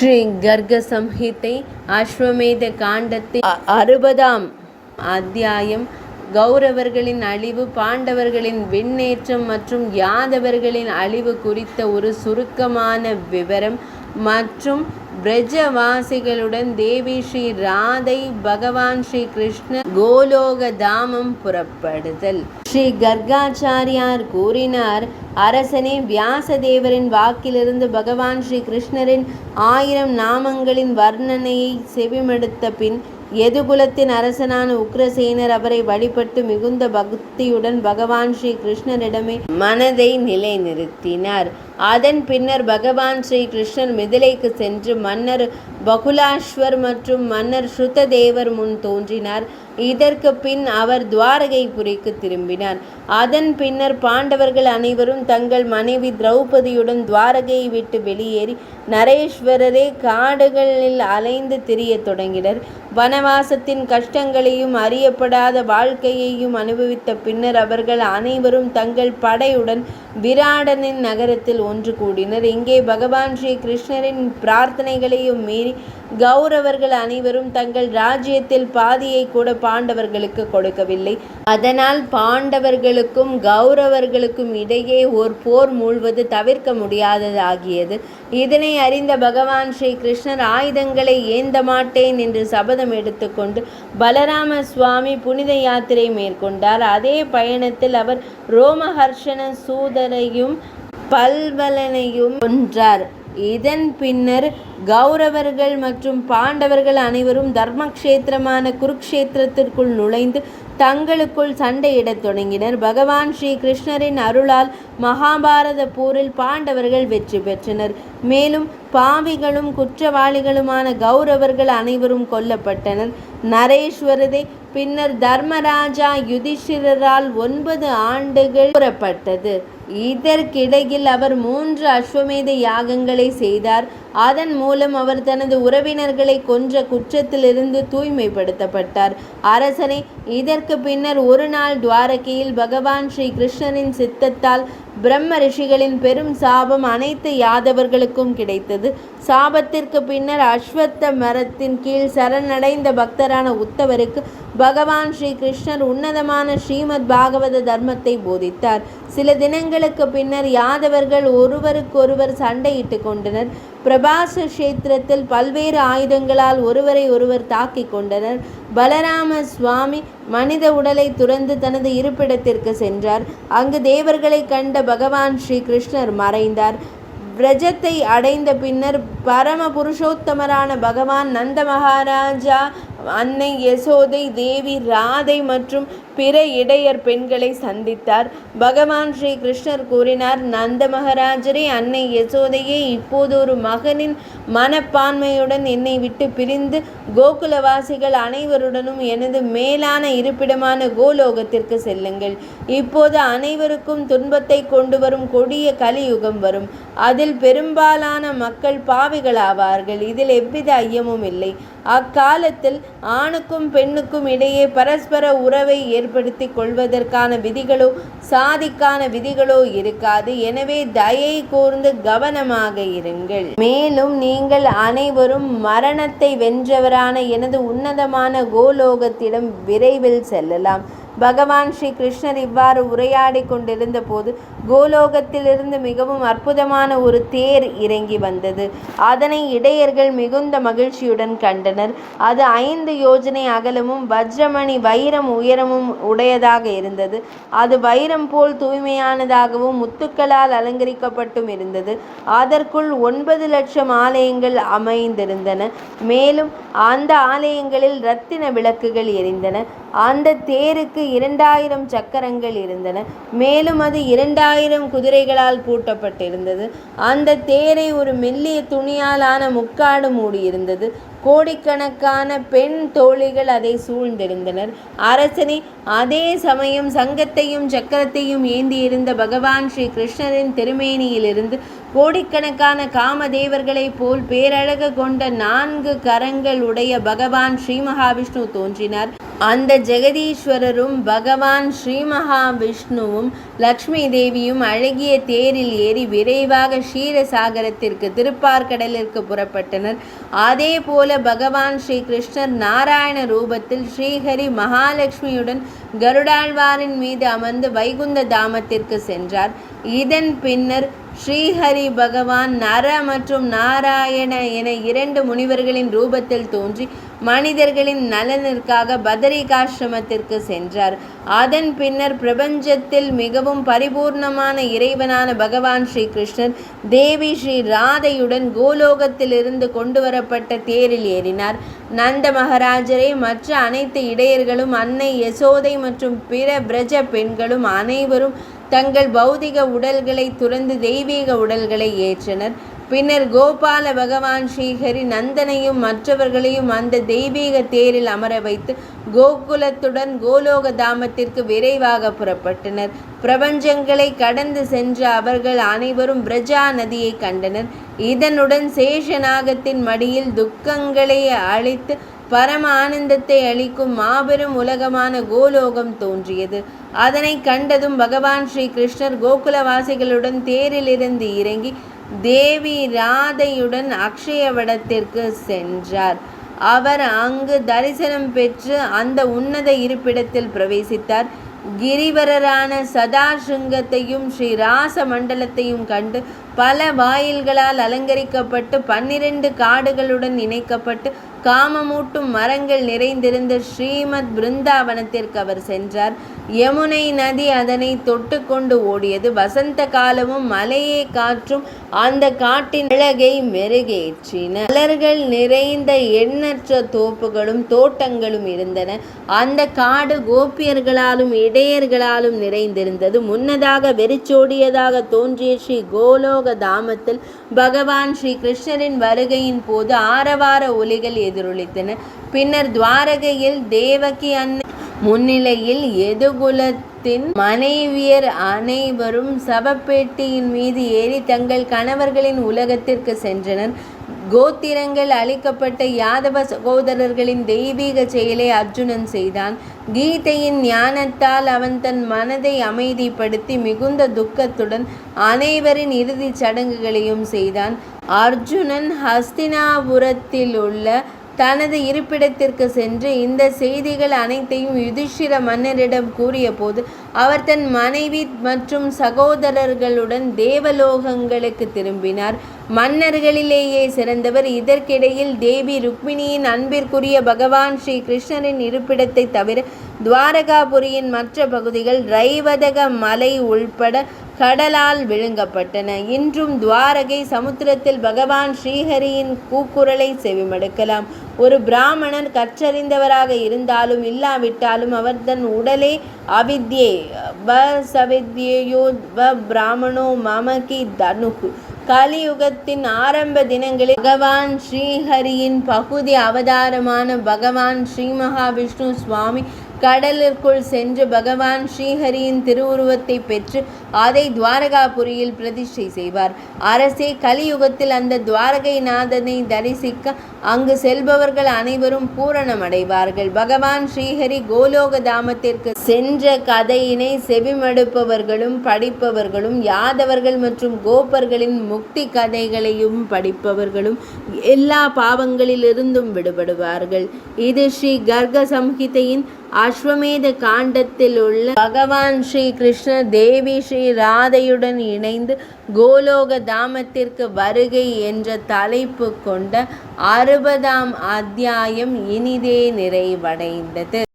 ஸ்ரீ கர்க சம்ஹிதை அஸ்வமேத காண்டத்தின் 60ஆம் அத்தியாயம் கௌரவர்களின் அழிவு, பாண்டவர்களின் விண்ணேற்றம் மற்றும் யாதவர்களின் அழிவு குறித்த ஒரு சுருக்கமான விவரம் மற்றும் பிரஜவாசிகளுடன் தேவி ஸ்ரீ ராதை பகவான் ஸ்ரீ கிருஷ்ணர் கோலோக தாமம் புறப்படுதல். ஸ்ரீ கர்காச்சாரியார் கூறினார், அரசனே, வியாசதேவரின் வாக்கிலிருந்து பகவான் ஸ்ரீ கிருஷ்ணரின் 1000 நாமங்களின் வர்ணனையை செவிமடுத்த பின் யதுகுலத்தின் அரசனான உக்ரசேனர் அவரை வழிபட்டு மிகுந்த பக்தியுடன் பகவான் ஸ்ரீ கிருஷ்ணரிடமே மனதை நிலைநிறுத்தினார். அதன் பின்னர் பகவான் ஸ்ரீ கிருஷ்ணர் மிதிலைக்கு சென்று மன்னர் பகுலாஸ்வர் மற்றும் மன்னர் ஸ்ருததேவர் முன் தோன்றினார். இதற்கு பின் அவர் துவாரகைபுரிக்கு திரும்பினார். அதன் பின்னர் பாண்டவர்கள் அனைவரும் தங்கள் மனைவி திரௌபதியுடன் துவாரகையை விட்டு வெளியேறி நரேஸ்வரரே காடுகளில் அலைந்து திரிய தொடங்கினர். வனவாசத்தின் கஷ்டங்களையும் அறியப்படாத வாழ்க்கையையும் அனுபவித்த பின்னர் அவர்கள் அனைவரும் தங்கள் படையுடன் விராடனின் நகரத்தில் ஒன்று கூடினர். இங்கே பகவான் ஸ்ரீ கிருஷ்ணரின் பிரார்த்தனைகளையும் மீறி கௌரவர்கள் அனைவரும் தங்கள் ராஜ்யத்தில் பாதியை கூட பாண்டவர்களுக்கு கொடுக்கவில்லை. அதனால் பாண்டவர்களுக்கும் கௌரவர்களுக்கும் இடையே ஒரு போர் மூழ்வது தவிர்க்க முடியாததாகியது. இதனை அறிந்த பகவான் ஸ்ரீ கிருஷ்ணர் ஆயுதங்களை ஏந்த மாட்டேன் என்று சபதம் எடுத்துக்கொண்டு பலராம சுவாமி புனித யாத்திரை மேற்கொண்டார். அதே பயணத்தில் அவர் ரோமஹர்ஷன சூதரையும் பல்வலனையும் கொன்றார். இதன் பின்னர் கௌரவர்கள் மற்றும் பாண்டவர்கள் அனைவரும் தர்மக்ஷேத்திரமான குருக்ஷேத்திரத்திற்குள் நுழைந்து தங்களுக்குள் சண்டையிடத் தொடங்கினர். பகவான் ஸ்ரீ கிருஷ்ணரின் அருளால் மகாபாரத போரில் பாண்டவர்கள் வெற்றி பெற்றனர். மேலும் பாவிகளும் குற்றவாளிகளுமான கௌரவர்கள் அனைவரும் கொல்லப்பட்டனர். நரேஸ்வரதே பின்னர் தர்மராஜா யுதிஷ்டிரரால் 9 ஆண்டுகள் கூறப்பட்டது. இதற்கிடையில் அவர் 3 அஸ்வமேத யாகங்களை செய்தார். அதன் மூலம் அவர் தனது உறவினர்களை கொன்ற குற்றத்திலிருந்து தூய்மைப்படுத்தப்பட்டார். அரசனே, இதற்கு பின்னர் ஒரு நாள் துவாரகையில் பகவான் ஸ்ரீ கிருஷ்ணரின் சித்தத்தால் பிரம்ம ரிஷிகளின் பெரும் சாபம் அனைத்து யாதவர்களுக்கும் கிடைத்தது. சாபத்திற்கு பின்னர் அஸ்வத்த மரத்தின் கீழ் சரணடைந்த பக்தரான உத்தவருக்கு பகவான் ஸ்ரீ கிருஷ்ணர் உன்னதமான ஸ்ரீமத் பாகவத தர்மத்தை போதித்தார். சில தினங்களுக்கு பின்னர் யாதவர்கள் ஒருவருக்கொருவர் சண்டையிட்டு கொண்டனர். பிரபாச கஷேத்திரத்தில் பல்வேறு ஆயுதங்களால் ஒருவரை ஒருவர் தாக்கிக் கொண்டனர். பலராம சுவாமி மனித உடலை துறந்து தனது இருப்பிடத்திற்கு சென்றார். அங்கு தேவர்களை கண்ட பகவான் ஸ்ரீ கிருஷ்ணர் மறைந்தார். விரஜத்தை அடைந்த பின்னர் பரம புருஷோத்தமரான பகவான் நந்த மகாராஜா, அன்னை யசோதை, தேவி ராதை மற்றும் பிற இடையர் பெண்களை சந்தித்தார். பகவான் ஸ்ரீ கிருஷ்ணர் கூறினார், நந்த மகாராஜரே, அன்னை யசோதையே, இப்போது ஒரு மகனின் மனப்பான்மையுடன் என்னை விட்டு பிரிந்து கோகுலவாசிகள் அனைவருடனும் எனது மேலான இருப்பிடமான கோலோகத்திற்கு செல்லுங்கள். இப்போது அனைவருக்கும் துன்பத்தை கொண்டு வரும் கொடிய கலியுகம் வரும். அதில் பெரும்பாலான மக்கள் பாவிகளாவார்கள். இதில் எவ்வித ஐயமும் இல்லை. அக்காலத்தில் ஆணுக்கும் பெண்ணுக்கும் இடையே பரஸ்பர உறவை ஏற்படுத்தி கொள்வதற்கான விதிகளோ சாதிக்கான விதிகளோ இருக்காது. எனவே தயை கூர்ந்து கவனமாக இருங்கள். மேலும் நீங்கள் அனைவரும் மரணத்தை வென்றவரான எனது உன்னதமான கோலோகத்திடம் விரைவில் செல்லலாம். பகவான் ஸ்ரீ கிருஷ்ணர் இவ்வாறு உரையாடி கொண்டிருந்த போது கோலோகத்திலிருந்து மிகவும் அற்புதமான ஒரு தேர் இறங்கி வந்தது. அதனை இடையர்கள் மிகுந்த மகிழ்ச்சியுடன் கண்டனர். அது 5 யோஜனை அகலமும் வஜ்ரமணி வைரம் உயரமும் உடையதாக இருந்தது. அது வைரம் போல் தூய்மையானதாகவும் முத்துக்களால் அலங்கரிக்கப்பட்டும் இருந்தது. அதற்குள் 9 லட்சம் ஆலயங்கள் அமைந்திருந்தன. மேலும் அந்த ஆலயங்களில் இரத்தின விளக்குகள் எரிந்தன. அந்த தேருக்கு 2000 சக்கரங்கள் இருந்தன. மேலும் அது 2000 குதிரைகளால் பூட்டப்பட்டிருந்தது. அந்த தேரை ஒரு மெல்லிய துணியாலான முக்காடு மூடியிருந்தது. கோடிக்கணக்கான பெண் தோழிகள் அதை சூழ்ந்திருந்தனர். அரசனே, அதே சமயம் சங்கத்தையும் சக்கரத்தையும் ஏந்தியிருந்த பகவான் ஸ்ரீ கிருஷ்ணரின் திருமேனியிலிருந்து கோடிக்கணக்கான காமதேவர்களைப் போல் பேரழகு கொண்ட 4 கரங்கள் உடைய பகவான் ஸ்ரீ மகாவிஷ்ணு தோன்றினார். அந்த ஜெகதீஸ்வரரும் பகவான் ஸ்ரீ மகாவிஷ்ணுவும் லக்ஷ்மி தேவியும் அழகிய தேரில் ஏறி விரைவாக க்ஷீரசாகரத்திற்கு திருப்பார்கடலிற்கு புறப்பட்டனர். அதே போல பகவான் ஸ்ரீ கிருஷ்ணர் நாராயண ரூபத்தில் ஸ்ரீஹரி மகாலட்சுமியுடன் கருடாழ்வாரின் மீது அமர்ந்து வைகுந்த தாமத்திற்கு சென்றார். இதன் பின்னர் ஸ்ரீஹரி பகவான் நர மற்றும் நாராயண என 2 முனிவர்களின் ரூபத்தில் தோன்றி மனிதர்களின் நலனிற்காக பதரிகாசிரமத்திற்கு சென்றார். அதன் பின்னர் பிரபஞ்சத்தில் மிகவும் பரிபூர்ணமான இறைவனான பகவான் ஸ்ரீ கிருஷ்ணர் தேவி ஸ்ரீ ராதையுடன் கோலோகத்திலிருந்து கொண்டு வரப்பட்ட தேரில் ஏறினார். நந்த மகாராஜரே மற்ற அனைத்து இடையர்களும் அன்னை யசோதை மற்றும் பிற பிரஜ பெண்களும் அனைவரும் தங்கள் பௌதிக உடல்களை துறந்து தெய்வீக உடல்களை ஏற்றனர். பின்னர் கோபால பகவான் ஸ்ரீஹரி நந்தனையும் மற்றவர்களையும் அந்த தெய்வீக தேரில் அமர வைத்து கோகுலத்துடன் கோலோக தாமத்திற்கு விரைவாக புறப்பட்டனர். பிரபஞ்சங்களை கடந்து சென்ற அவர்கள் அனைவரும் பிரஜா நதியை கண்டனர். இதனுடன் சேஷநாகத்தின் மடியில் துக்கங்களை அழித்து பரம ஆனந்தத்தை அளிக்கும் மாபெரும் உலகமான கோலோகம் தோன்றியது. அதனை கண்டதும் பகவான் ஸ்ரீ கிருஷ்ணர் கோகுலவாசிகளுடன் தேரிலிருந்து இறங்கி தேவி ராதையுடன் அக்ஷயவடத்திற்கு சென்றார். அவர் அங்கு தரிசனம் பெற்று அந்த உன்னத இருப்பிடத்தில் பிரவேசித்தார். கிரிவரரான சதாசிருங்கத்தையும் ஸ்ரீராச மண்டலத்தையும் கண்டு பல வாயில்களால் அலங்கரிக்கப்பட்டு 12 காடுகளுடன் இணைக்கப்பட்டு காமமூட்டும் மரங்கள் நிறைந்திருந்த ஸ்ரீமத் பிருந்தாவனத்திற்கு அவர் சென்றார். யமுனை நதி அதனை தொட்டு கொண்டு ஓடியது. வசந்த காலமும் மலையே காற்றும் அந்த காட்டின் அழகை மெருகேற்றின. மலர்கள் நிறைந்த எண்ணற்ற தோப்புகளும் தோட்டங்களும் இருந்தன. அந்த காடு கோபியர்களாலும் இடையர்களாலும் நிறைந்திருந்தது. முன்னதாக வெறிச்சோடியதாக தோன்றிய ஸ்ரீ கோலோக தாமத்தில் பகவான் ஸ்ரீ கிருஷ்ணரின் வருகையின் போது ஆரவார ஒலிகள் எதிரொலித்தன. பின்னர் துவாரகையில் தேவகி அன்னை முன்னிலையில் யதுகுலத்தின் மனைவியர் அனைவரும் சவப்பேட்டியின் மீது ஏறி தங்கள் கணவர்களின் உலகத்திற்கு சென்றனர். கோத்திரங்கள் அளிக்கப்பட்ட யாதவ சகோதரர்களின் தெய்வீக செயலை அர்ஜுனன் செய்தான். கீதையின் ஞானத்தால் அவன் தன் மனதை அமைதிப்படுத்தி மிகுந்த துக்கத்துடன் அனைவரின் இறுதிச் சடங்குகளையும் செய்தான். அர்ஜுனன் ஹஸ்தினாபுரத்தில் உள்ள தனது இருப்பிடத்திற்கு சென்று இந்த செய்திகள் அனைத்தையும் யுதிஷ்டிர மன்னரிடம் கூறிய போது அவர் தன் மனைவி மற்றும் சகோதரர்களுடன் தேவலோகங்களுக்கு திரும்பினார். மன்னர்களிலேயே சிறந்தவர். இதற்கிடையில் தேவி ருக்மிணியின் அன்பிற்குரிய பகவான் ஸ்ரீ கிருஷ்ணரின் இருப்பிடத்தை தவிர துவாரகாபுரியின் மற்ற பகுதிகள் ரைவதக மலை உள்பட கடலால் விழுங்கப்பட்டன. இன்றும் துவாரகை சமுத்திரத்தில் பகவான் ஸ்ரீஹரியின் கூக்குரலை செவிமடுக்கலாம். ஒரு பிராமணர் கற்றறிந்தவராக இருந்தாலும் இல்லாவிட்டாலும் அவர் தன் உடலே அவித்யே வ சவித்யேயோ வ பிராமணோ மமகி தனுகு. கலியுகத்தின் ஆரம்ப தினங்களில் பகவான் ஸ்ரீஹரியின் பகுதி அவதாரமான பகவான் ஸ்ரீ மகாவிஷ்ணு சுவாமி கடலிற்குள் சென்று பகவான் ஸ்ரீஹரியின் திருவுருவத்தை பெற்று அதை துவாரகாபுரியில் பிரதிஷ்டை செய்வார். அரசே, கலியுகத்தில் அந்த துவாரகை நாதனை தரிசிக்க அங்கு செல்பவர்கள் அனைவரும் பூரணமடைவார்கள். பகவான் ஸ்ரீஹரி கோலோக தாமத்திற்கு சென்ற கதையினை செவிமடுப்பவர்களும் படிப்பவர்களும் யாதவர்கள் மற்றும் கோப்பர்களின் முக்தி கதைகளையும் படிப்பவர்களும் எல்லா பாவங்களிலிருந்தும் விடுபடுவார்கள். இது ஸ்ரீ கர்க சம்ஹிதையின் அஸ்வமேத காண்டத்தில் உள்ள பகவான் ஸ்ரீ கிருஷ்ணர் தேவி ஸ்ரீ ராதையுடன் இணைந்து கோலோக தாமத்திற்கு வருகை என்ற தலைப்பு கொண்ட 60ஆம் அத்தியாயம் இனிதே நிறைவடைந்தது.